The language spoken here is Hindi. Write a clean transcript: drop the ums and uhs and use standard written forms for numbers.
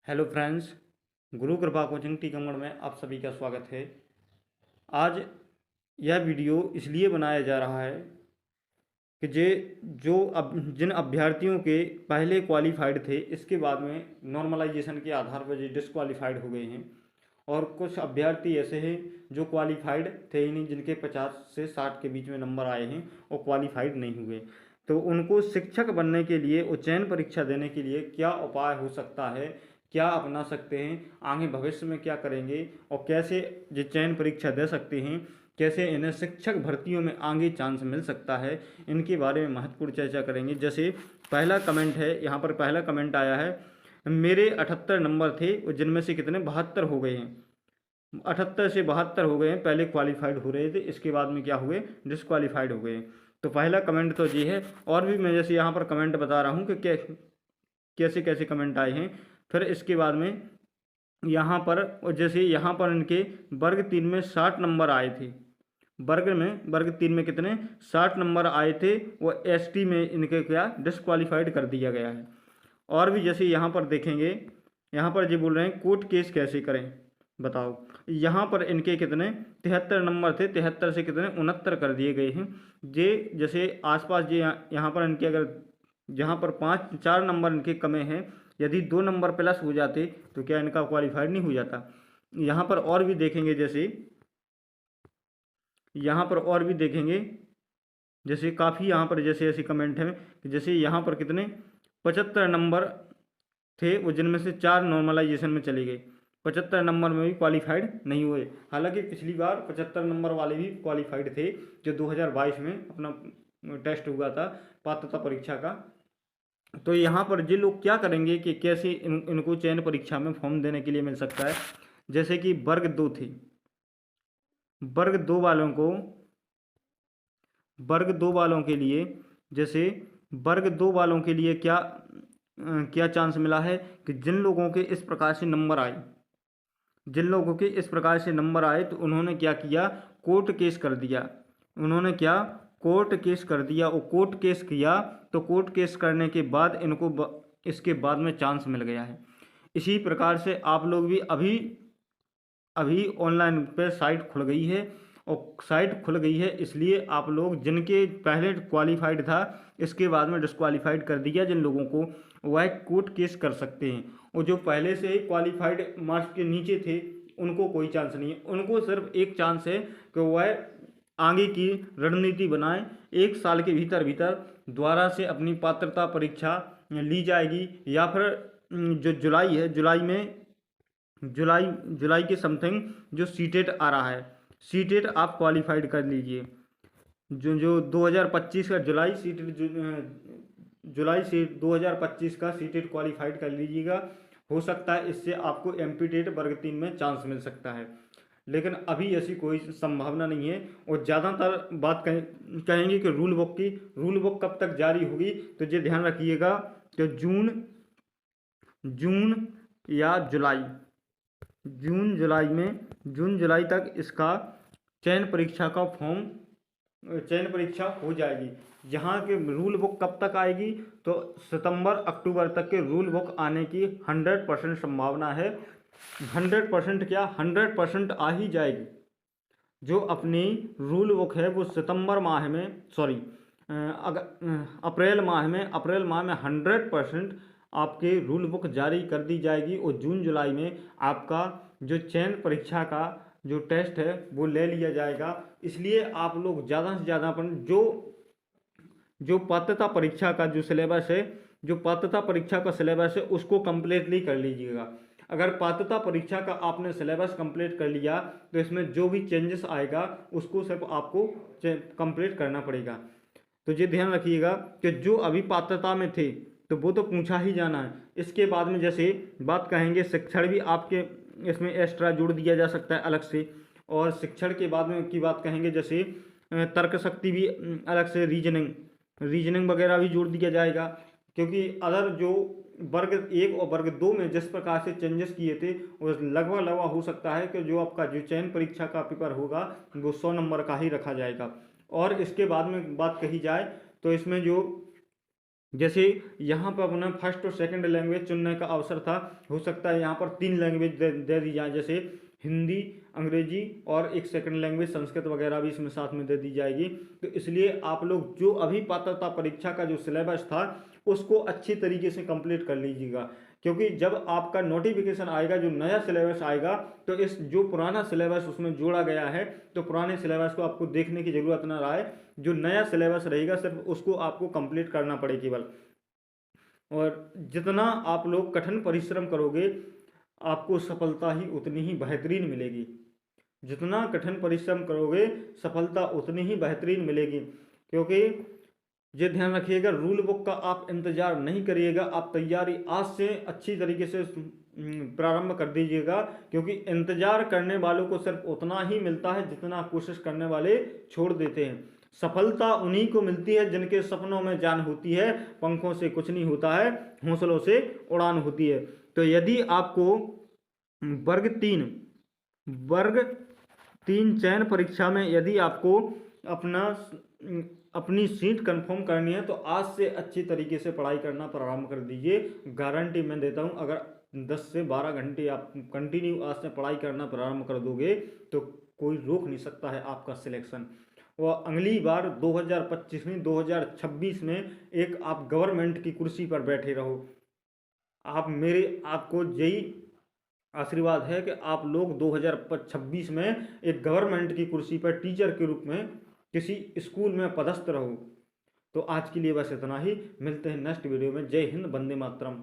हेलो फ्रेंड्स, गुरु कृपा कोचिंग टीकमगढ़ में आप सभी का स्वागत है। आज यह वीडियो इसलिए बनाया जा रहा है कि जिन अभ्यर्थियों के पहले क्वालिफाइड थे, इसके बाद में नॉर्मलाइजेशन के आधार पर जो डिसक्वालीफाइड हो गए हैं, और कुछ अभ्यर्थी ऐसे हैं जो क्वालिफाइड थे ही नहीं, जिनके 50 से 60 के बीच में नंबर आए हैं और क्वालिफाइड नहीं हुए। तो उनको शिक्षक बनने के लिए और चयन परीक्षा देने के लिए क्या उपाय हो सकता है, क्या अपना सकते हैं, आगे भविष्य में क्या करेंगे और कैसे जो चयन परीक्षा दे सकते हैं, कैसे इन्हें शिक्षक भर्तियों में आगे चांस मिल सकता है, इनके बारे में महत्वपूर्ण चर्चा करेंगे। जैसे पहला कमेंट है, यहाँ पर पहला कमेंट आया है, मेरे 78 नंबर थे और जिनमें से कितने 72 हो गए हैं। 78 से 72 हो गए हैं, पहले क्वालिफाइड हो रहे थे, इसके बाद में क्या हुए, डिसक्वालीफाइड हो गए। तो पहला कमेंट तो ये है। और भी मैं जैसे यहाँ पर कमेंट बता रहा हूँ कि कैसे कैसे कमेंट आए हैं। फिर इसके बाद में यहाँ पर, और जैसे यहाँ पर इनके वर्ग 3 में 60 नंबर आए थे, वर्ग 3 में कितने 60 नंबर आए थे, वो एसटी में इनके क्या डिसक्वालीफाइड कर दिया गया है। और भी जैसे यहाँ पर देखेंगे, यहाँ पर जो बोल रहे हैं कोर्ट केस कैसे करें, बताओ। यहाँ पर इनके कितने 73 नंबर थे, 73 से कितने 69 कर दिए गए हैं। जे जैसे आसपास जे यहाँ पर इनके अगर जहाँ पर 4 नंबर इनके कमे हैं, यदि 2 नंबर प्लस हो जाते तो क्या इनका क्वालिफाइड नहीं हो जाता। यहाँ पर और भी देखेंगे, जैसे यहाँ पर और भी देखेंगे, जैसे काफ़ी यहाँ पर जैसे ऐसे कमेंट हैं कि जैसे यहाँ पर कितने 75 नंबर थे, वो जिनमें से 4 नॉर्मलाइजेशन में चले गए, 75 नंबर में भी क्वालिफाइड नहीं हुए। हालांकि पिछली बार 75 नंबर वाले भी क्वालिफाइड थे, जो 2022 में अपना टेस्ट हुआ था पात्रता परीक्षा का। तो यहाँ पर ये लोग क्या करेंगे कि कैसे इनको चयन परीक्षा में फॉर्म देने के लिए मिल सकता है। जैसे कि वर्ग 2 थे, वर्ग 2 वालों को, वर्ग 2 वालों के लिए, जैसे वर्ग 2 वालों के लिए क्या चांस मिला है कि जिन लोगों के इस प्रकार से नंबर आए, जिन लोगों के इस प्रकार से नंबर आए, तो उन्होंने क्या किया, कोर्ट केस कर दिया। उन्होंने क्या कोर्ट केस कर दिया, और कोर्ट केस किया तो कोर्ट केस करने के बाद इनको इसके बाद में चांस मिल गया है। इसी प्रकार से आप लोग भी अभी अभी ऑनलाइन पे साइट खुल गई है, और साइट खुल गई है इसलिए आप लोग जिनके पहले क्वालिफाइड था, इसके बाद में डिसक्वालीफाइड कर दिया जिन लोगों को, वह कोर्ट केस कर सकते हैं। और जो पहले से ही क्वालिफाइड मार्क्स के नीचे थे, उनको कोई चांस नहीं है। उनको सिर्फ एक चांस है कि वह आगे की रणनीति बनाएं। 1 साल के भीतर भीतर दोबारा से अपनी पात्रता परीक्षा ली जाएगी, या फिर जो जुलाई है, जुलाई के समथिंग जो सीटेट आ रहा है, सीटेट आप क्वालिफाइड कर लीजिए। जो 2025 का जुलाई से 2025 का सीटेट क्वालिफाइड कर लीजिएगा। हो सकता है इससे आपको एमपीटेट वर्ग 3 में चांस मिल सकता है, लेकिन अभी ऐसी कोई संभावना नहीं है। और ज़्यादातर बात कहेंगे कि रूल बुक कब तक जारी होगी, तो ये ध्यान रखिएगा कि जून या जून जुलाई तक इसका चयन परीक्षा हो जाएगी। जहाँ के रूल बुक कब तक आएगी, तो सितंबर अक्टूबर तक के रूल बुक आने की 100% संभावना है। 100% क्या, 100% आ ही जाएगी। जो अपनी रूल बुक है वो सितंबर माह में, सॉरी अप्रैल माह में 100% आपके रूल बुक जारी कर दी जाएगी, और जून जुलाई में आपका जो चयन परीक्षा का जो टेस्ट है वो ले लिया जाएगा। इसलिए आप लोग ज़्यादा से ज़्यादा अपन जो पात्रता परीक्षा का जो सिलेबस है, जो पात्रता परीक्षा का सिलेबस है, उसको कम्प्लीटली कर लीजिएगा। अगर पात्रता परीक्षा का आपने सिलेबस कंप्लीट कर लिया, तो इसमें जो भी चेंजेस आएगा उसको सिर्फ आपको कंप्लीट करना पड़ेगा। तो ये ध्यान रखिएगा कि जो अभी पात्रता में थे तो वो तो पूछा ही जाना है। इसके बाद में जैसे बात कहेंगे, शिक्षण भी आपके इसमें एक्स्ट्रा जोड़ दिया जा सकता है अलग से। और शिक्षण के बाद में की बात कहेंगे, जैसे तर्क शक्ति भी अलग से, रीजनिंग वगैरह भी जोड़ दिया जाएगा। क्योंकि अदर जो वर्ग 1 और वर्ग 2 में जिस प्रकार से चेंजेस किए थे, वो लगभग हो सकता है कि जो आपका जो चयन परीक्षा का पेपर होगा वो 100 नंबर का ही रखा जाएगा। और इसके बाद में बात कही जाए तो इसमें जो जैसे यहाँ पर अपना फर्स्ट और सेकंड लैंग्वेज चुनने का अवसर था, हो सकता है यहाँ पर 3 लैंग्वेज दे दी जाए, जैसे हिंदी, अंग्रेजी और एक सेकंड लैंग्वेज संस्कृत वगैरह भी इसमें साथ में दे दी जाएगी। तो इसलिए आप लोग जो अभी पात्रता परीक्षा का जो सिलेबस था उसको अच्छी तरीके से कंप्लीट कर लीजिएगा, क्योंकि जब आपका नोटिफिकेशन आएगा, जो नया सिलेबस आएगा, तो इस जो पुराना सिलेबस उसमें जोड़ा गया है, तो पुराने सिलेबस को आपको देखने की ज़रूरत ना रहे, जो नया सिलेबस रहेगा सिर्फ उसको आपको कंप्लीट करना पड़े केवल। और जितना आप लोग कठिन परिश्रम करोगे आपको सफलता ही उतनी ही बेहतरीन मिलेगी। जितना कठिन परिश्रम करोगे सफलता उतनी ही बेहतरीन मिलेगी। क्योंकि ये ध्यान रखिएगा, रूल बुक का आप इंतज़ार नहीं करिएगा, आप तैयारी आज से अच्छी तरीके से प्रारंभ कर दीजिएगा, क्योंकि इंतज़ार करने वालों को सिर्फ उतना ही मिलता है जितना कोशिश करने वाले छोड़ देते हैं। सफलता उन्हीं को मिलती है जिनके सपनों में जान होती है, पंखों से कुछ नहीं होता है, हौसलों से उड़ान होती है। तो यदि आपको वर्ग 3 चयन परीक्षा में यदि आपको अपनी सीट कंफर्म करनी है, तो आज से अच्छी तरीके से पढ़ाई करना प्रारंभ कर दीजिए। गारंटी मैं देता हूँ, अगर 10 से 12 घंटे आप कंटिन्यू आज से पढ़ाई करना प्रारंभ कर दोगे तो कोई रोक नहीं सकता है आपका सिलेक्शन। और अगली बार 2025 में 2026 में एक आप गवर्नमेंट की कुर्सी पर बैठे रहो। आपको यही आशीर्वाद है कि आप लोग 2026 में एक गवर्नमेंट की कुर्सी पर टीचर के रूप में किसी स्कूल में पदस्थ रहो। तो आज के लिए बस इतना ही, मिलते हैं नेक्स्ट वीडियो में। जय हिंद, वंदे मातरम।